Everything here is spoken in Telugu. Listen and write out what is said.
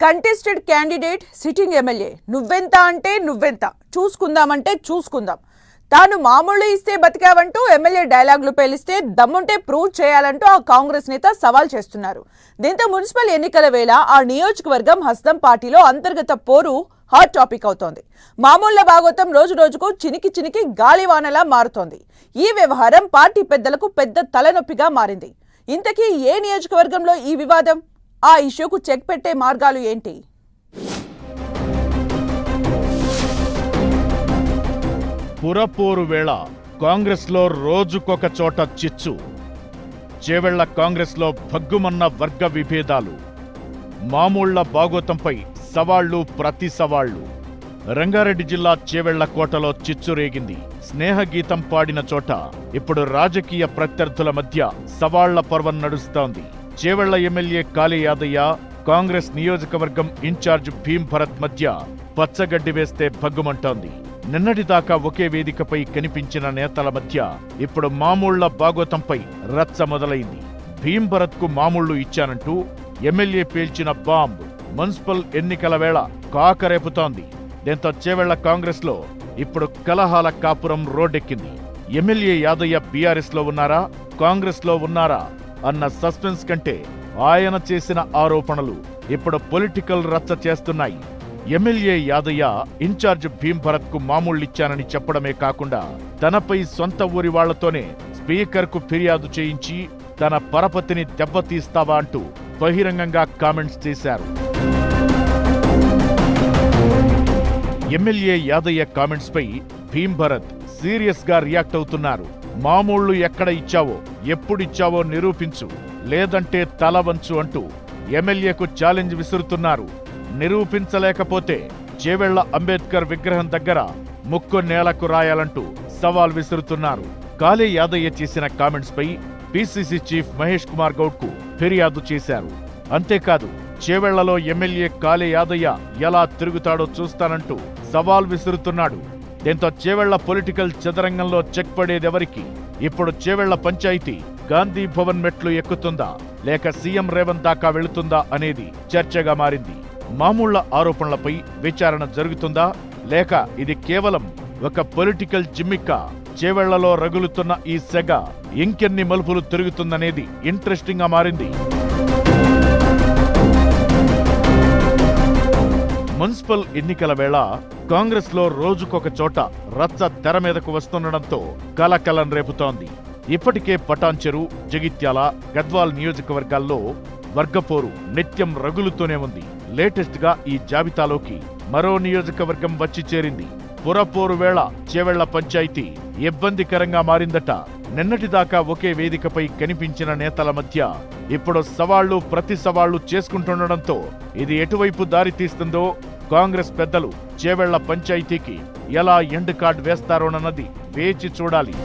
కంటెస్టెడ్ క్యాండిడేట్ సిట్టింగ్ ఎమ్మెల్యే నువ్వెంత అంటే నువ్వెంత చూసుకుందామంటే చూసుకుందాం తాను మామూలు ఇస్తే బతికావంటూ ఎమ్మెల్యే డైలాగులు పేలిస్తే దమ్ముంటే ప్రూవ్ చేయాలంటూ ఆ కాంగ్రెస్ నేత సవాల్ చేస్తున్నారు. దీంతో మున్సిపల్ ఎన్నికల వేళ ఆ నియోజకవర్గం హస్తం పార్టీలో అంతర్గత పోరు హాట్ టాపిక్ అవుతోంది. మామూళ్ల భాగోతం రోజు రోజుకు చినికి చినికి గాలివానలా మారుతోంది. ఈ వ్యవహారం పార్టీ పెద్దలకు పెద్ద తలనొప్పిగా మారింది. ఇంతకీ ఏ నియోజకవర్గంలో ఈ వివాదం? ఆ ఇష్యూకు చెక్ పెట్టే మార్గాలు ఏంటి? పురపోరు వేళ కాంగ్రెస్లో రోజుకొక చోట చిచ్చు. చేవెళ్ల కాంగ్రెస్లో భగ్గుమన్న వర్గ విభేదాలు. మామూళ్ల బాగోతంపై సవాళ్లు ప్రతి సవాళ్లు. రంగారెడ్డి జిల్లా చేవెళ్ల కోటలో చిచ్చు రేగింది. స్నేహగీతం పాడిన చోట ఇప్పుడు రాజకీయ ప్రత్యర్థుల మధ్య సవాళ్ల పర్వం నడుస్తోంది. చేవెళ్ల ఎమ్మెల్యే కాళీ యాదయ్య, కాంగ్రెస్ నియోజకవర్గం ఇన్ఛార్జ్ భీం భరత్ మధ్య పచ్చగడ్డి వేస్తే భగ్గుమంటోంది. నిన్నటిదాకా ఒకే వేదికపై కనిపించిన నేతల మధ్య ఇప్పుడు మామూళ్ల బాగోతంపై రచ్చ మొదలైంది. భీం భరత్ కు మామూళ్లు ఇచ్చానంటూ ఎమ్మెల్యే పేల్చిన బాంబ్ మున్సిపల్ ఎన్నికల వేళ కాకరేపుతోంది. దీంతో చేవెళ్ల కాంగ్రెస్ లో ఇప్పుడు కలహాల కాపురం రోడ్డెక్కింది. ఎమ్మెల్యే యాదయ్య బీఆర్ఎస్ లో ఉన్నారా, కాంగ్రెస్ లో ఉన్నారా అన్న సస్పెన్స్ కంటే ఆయన చేసిన ఆరోపణలు ఇప్పుడు పొలిటికల్ రచ్చ చేస్తున్నాయి. ఎమ్మెల్యే యాదయ్య ఇన్ఛార్జ్ భీం భరత్ కు మామూళ్లిచ్చానని చెప్పడమే కాకుండా తనపై సొంత ఊరి వాళ్లతోనే స్పీకర్ కు ఫిర్యాదు చేయించి తన పరపతిని దెబ్బతీస్తావా అంటూ బహిరంగంగా కామెంట్స్ చేశారు. ఎమ్మెల్యే యాదయ్య కామెంట్స్ పై భీం భరత్ సీరియస్ గా రియాక్ట్ అవుతున్నారు. మామూళ్లు ఎక్కడ ఇచ్చావో, ఎప్పుడిచ్చావో నిరూపించు, లేదంటే తల వంచు అంటూ ఎమ్మెల్యేకు ఛాలెంజ్ విసురుతున్నారు. నిరూపించలేకపోతే చేవెళ్ల అంబేద్కర్ విగ్రహం దగ్గర ముక్కు నేలకు రాయాలంటూ సవాల్ విసురుతున్నారు. కాళీ యాదయ్య చేసిన కామెంట్స్ పై పిసిసి చీఫ్ మహేష్ కుమార్ గౌడ్ కు ఫిర్యాదు చేశారు. అంతేకాదు, చేవెళ్లలో ఎమ్మెల్యే కాళీ యాదయ్య ఎలా తిరుగుతాడో చూస్తానంటూ సవాల్ విసురుతున్నాడు. దీంతో చేవెళ్ల పొలిటికల్ చదరంగంలో చెక్ పడేదెవరికి? ఇప్పుడు చేవెళ్ల పంచాయతీ గాంధీ భవన్ మెట్లు ఎక్కుతుందా, లేక సీఎం రేవంత్ దాకా వెళుతుందా అనేది చర్చగా మారింది. మామూళ్ల ఆరోపణలపై విచారణ జరుగుతుందా, లేక ఇది కేవలం ఒక పొలిటికల్ జిమ్మిక్కా? చేవెళ్లలో రగులుతున్న ఈ సెగ ఇంకెన్ని మలుపులు తిరుగుతుందనేది ఇంట్రెస్టింగ్ గా మారింది. మున్సిపల్ ఎన్నికల వేళ కాంగ్రెస్ లో రోజుకొక చోట రచ్చ తెర మీదకు వస్తుండడంతో కలకలం రేపుతోంది. ఇప్పటికే పటాన్చెరు, జగిత్యాల, గద్వాల్ నియోజకవర్గాల్లో వర్గపోరు నిత్యం రగులుతూనే ఉంది. లేటెస్ట్ గా ఈ జాబితాలోకి మరో నియోజకవర్గం వచ్చి చేరింది. పురపోరు వేళ చేవెళ్ల పంచాయతీ ఇబ్బందికరంగా మారిందట. నిన్నటిదాకా ఒకే వేదికపై కనిపించిన నేతల మధ్య ఇప్పుడు సవాళ్లు ప్రతి సవాళ్లు చేసుకుంటుండడంతో ఇది ఎటువైపు దారి తీస్తుందో కాంగ్రెస్ పెద్దలు చేవెళ్ల పంచాయతీకి ఎలా ఎండ్ కార్డ్ వేస్తారోనన్నది వేచి చూడాలి.